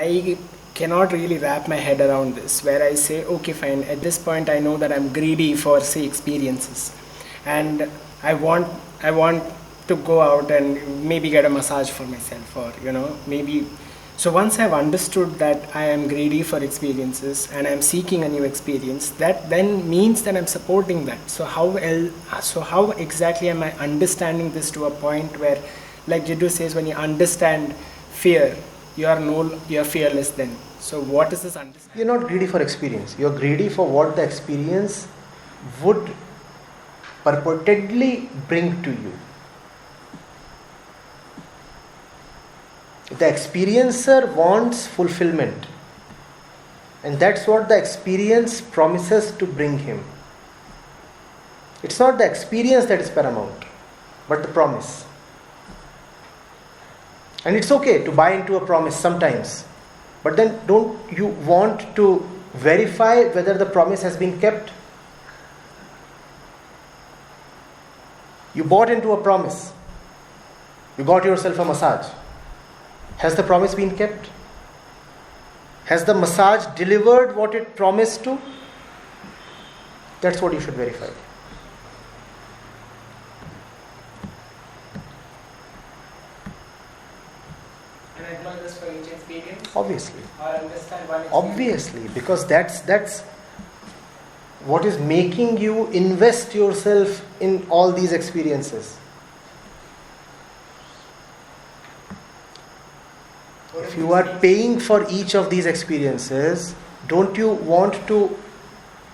I cannot really wrap my head around this, where I say, okay, fine, at this point I know that I'm greedy for, say, experiences, and I want to go out and maybe get a massage for myself, or maybe. So once I've understood that I am greedy for experiences and I'm seeking a new experience, that then means that I'm supporting that. So how exactly am I understanding this to a point where, like Jiddu says, when you understand fear, you're fearless then. So what is this understanding? You're not greedy for experience. You're greedy for what the experience would purportedly bring to you. The experiencer wants fulfillment, and that's what the experience promises to bring him. It's not the experience that is paramount, but the promise. And it's okay to buy into a promise sometimes, but then don't you want to verify whether the promise has been kept? You bought into a promise. You got yourself a massage. Has the promise been kept? Has the massage delivered what it promised to? That's what you should verify. Can I apply this for each experience? Obviously. Or understand one experience? Obviously, because that's what is making you invest yourself in all these experiences. If you are paying for each of these experiences, don't you want to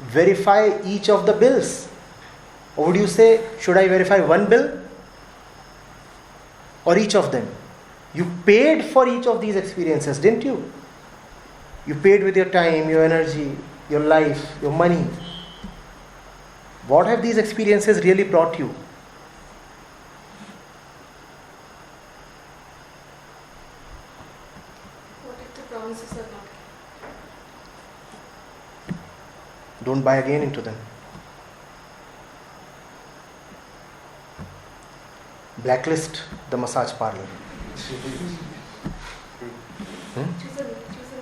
verify each of the bills? Or would you say, should I verify one bill or each of them? You paid for each of these experiences, didn't you? You paid with your time, your energy, your life, your money. What have these experiences really brought you? Don't buy again into them. Blacklist the massage parlor. Choose the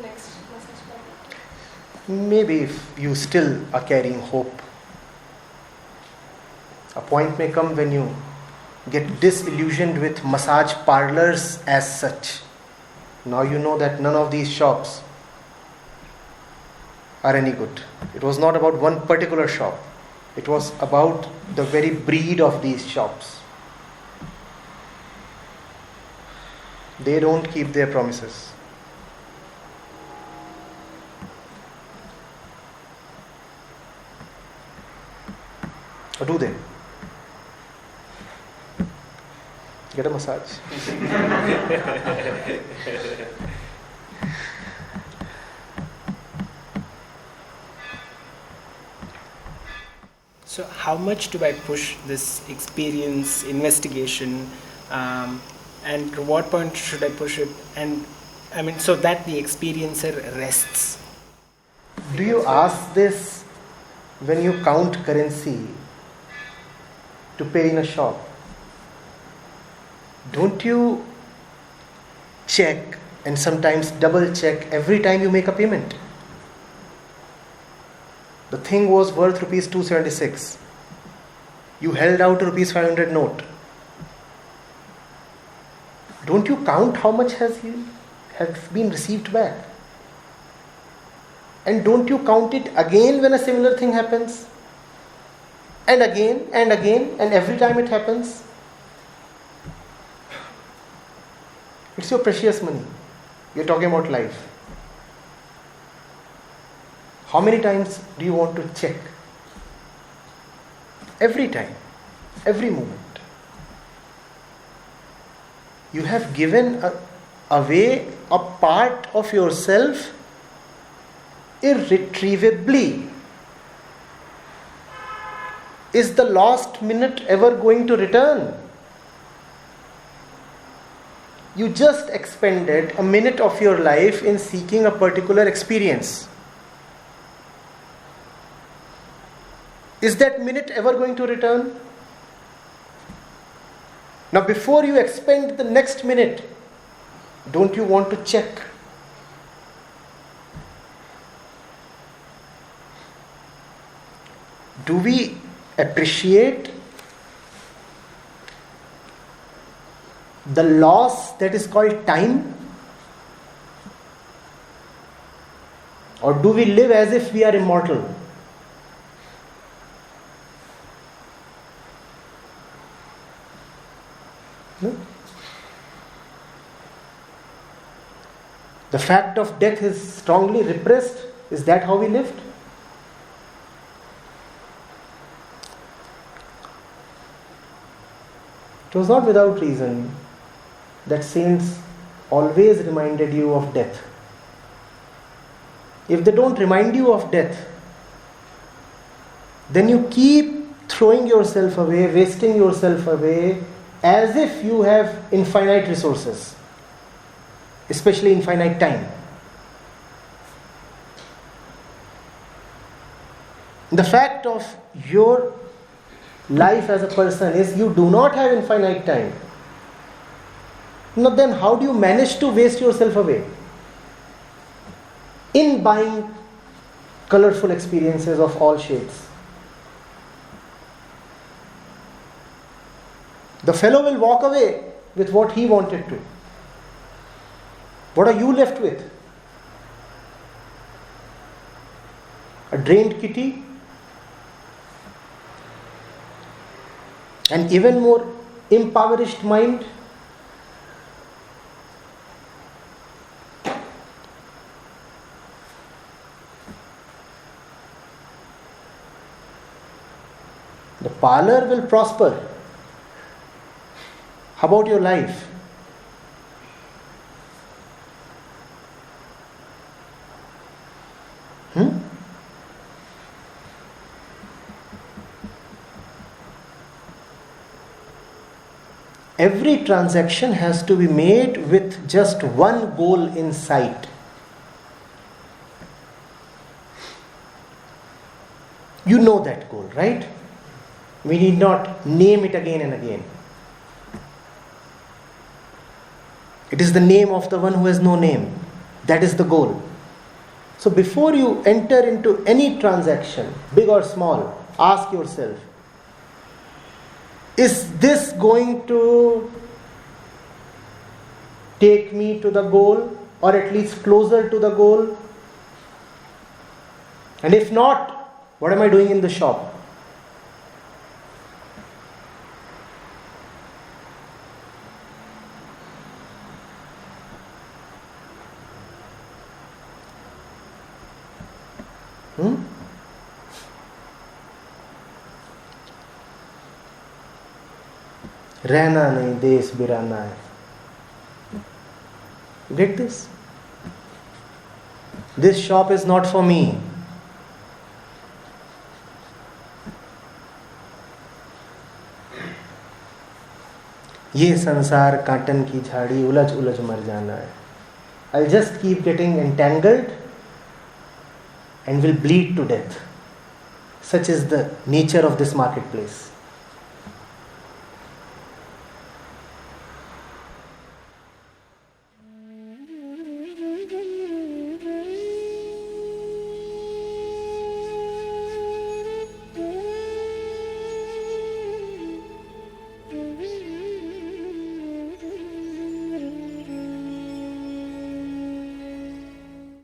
next massage parlor. Maybe if you still are carrying hope. A point may come when you get disillusioned with massage parlors as such. Now you know that none of these shops are any good. It was not about one particular shop. It was about the very breed of these shops. They don't keep their promises. Or do they? Get a massage. So how much do I push this experience investigation, and to what point should I push it, and I mean, so that the experiencer rests? Do you ask this when you count currency to pay in a shop? Don't you check and sometimes double check every time you make a payment? The thing was worth rupees 276. You held out a rupees 500 note. Don't you count how much has been received back? And don't you count it again when a similar thing happens? And again, and again, and every time it happens? It's your precious money. You're talking about life. How many times do you want to check? Every time, every moment. You have given away a part of yourself irretrievably. Is the lost minute ever going to return? You just expended a minute of your life in seeking a particular experience. Is that minute ever going to return? Now, before you expend the next minute, don't you want to check do we appreciate the loss that is called time? Or do we live as if we are immortal? No? The fact of death is strongly repressed. Is that how we lived? It was not without reason that saints always reminded you of death. If they don't remind you of death, then you keep throwing yourself away, wasting yourself away, as if you have infinite resources, especially infinite time. The fact of your life as a person is you do not have infinite time. Now then, how do you manage to waste yourself away? In buying colorful experiences of all shades. The fellow will walk away with what he wanted to. What are you left with? A drained kitty? An even more impoverished mind? The parlor will prosper. How about your life? Every transaction has to be made with just one goal in sight. You know that goal, right? We need not name it again and again. It is the name of the one who has no name. That is the goal. So before you enter into any transaction, big or small, ask yourself, is this going to take me to the goal, or at least closer to the goal? And if not, what am I doing in the shop? रहना नहीं देश बिराना है. Get this? This shop is not for me. ये संसार cotton की झाड़ी उलझ उलझ मर जाना है. I'll just keep getting entangled and will bleed to death. Such is the nature of this marketplace.